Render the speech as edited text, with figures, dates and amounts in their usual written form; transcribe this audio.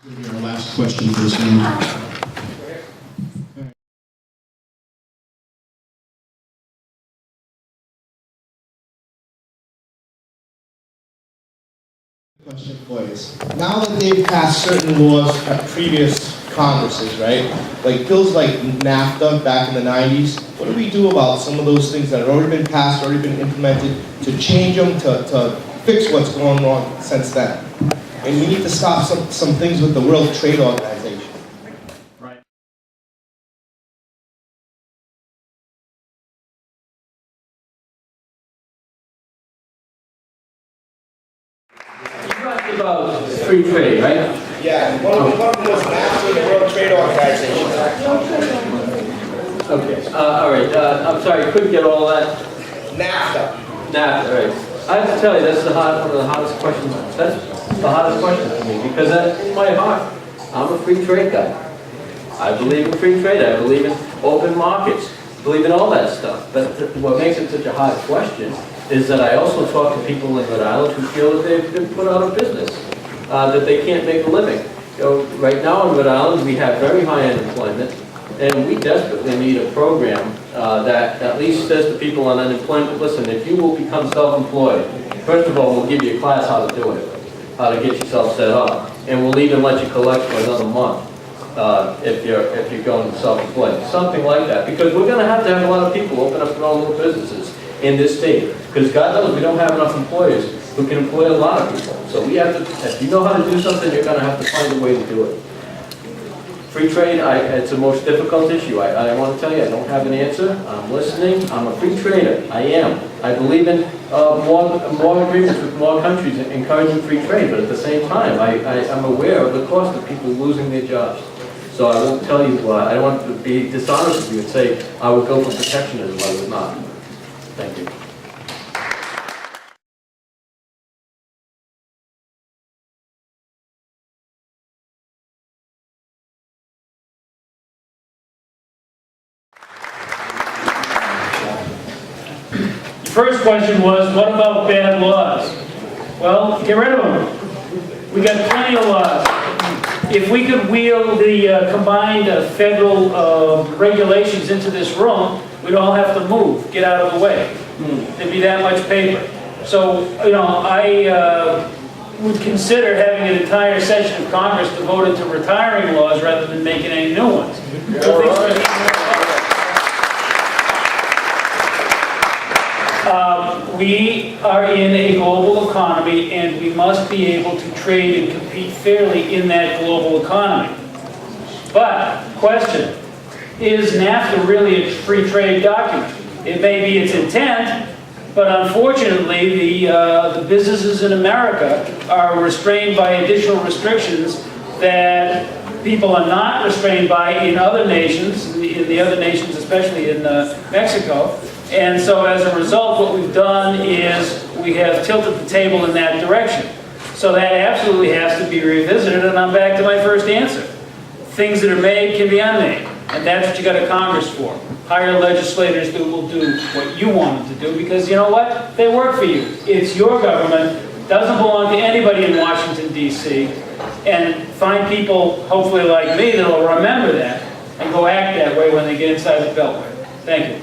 Our last question for this meeting. Question for you is, now that they've passed certain laws at previous Congresses, right? Like bills like NAFTA back in the 90s, what do we do about some of those things that have already been passed, already been implemented, to change them, to fix what's going wrong since then? And we need to stop some things with the World Trade Organization. Right. You talked about free trade, right? Yeah, one of them was NAFTA, the World Trade Organization. Okay. All right. I'm sorry, I couldn't get all that. NAFTA. Nah, all right. I have to tell you, that's one of the hardest questions. That's the hardest question for me because in my heart, I'm a free trade guy. I believe in free trade. I believe in open markets. I believe in all that stuff. But what makes it such a hard question is that I also talk to people in Rhode Island who feel that they've been put out of business, that they can't make a living. You know, right now in Rhode Island, we have very high unemployment, and we desperately need a program that at least says to people on unemployment, listen, if you will become self-employed, first of all, we'll give you a class how to do it, how to get yourself set up, and we'll even let you collect for another month if you're going self-employed, something like that. Because we're going to have a lot of people open up their own little businesses in this state. Because God knows we don't have enough employers who can employ a lot of people. So we have to, if you know how to do something, you're going to have to find a way to do it. Free trade, it's the most difficult issue. I want to tell you, I don't have an answer. I'm listening. I'm a free trader. I am. I believe in more agreements with more countries encouraging free trade, but at the same time, I'm aware of the cost of people losing their jobs. So I won't tell you, I don't want to be dishonest with you and say I would go for protectionism. I would not. Thank you. First question was, what about bad laws? Well, get rid of them. We got plenty of laws. If we could wheel the combined federal regulations into this room, we'd all have to move, get out of the way. There'd be that much paper. So, you know, I would consider having an entire session of Congress devoted to retiring laws rather than making any new ones. We are in a global economy, and we must be able to trade and compete fairly in that global economy. But, question, is NAFTA really a free trade document? It may be its intent, but unfortunately the businesses in America are restrained by additional restrictions that people are not restrained by in other nations, in the other nations, especially in Mexico. And so as a result, what we've done is we have tilted the table in that direction. So that absolutely has to be revisited, and I'm back to my first answer. Things that are made can be unmade, and that's what you got a Congress for. Hire legislators who will do what you want them to do, because you know what? They work for you. It's your government. Doesn't belong to anybody in Washington, D.C. And find people, hopefully like me, that will remember that and go act that way when they get inside the Beltway. Thank you.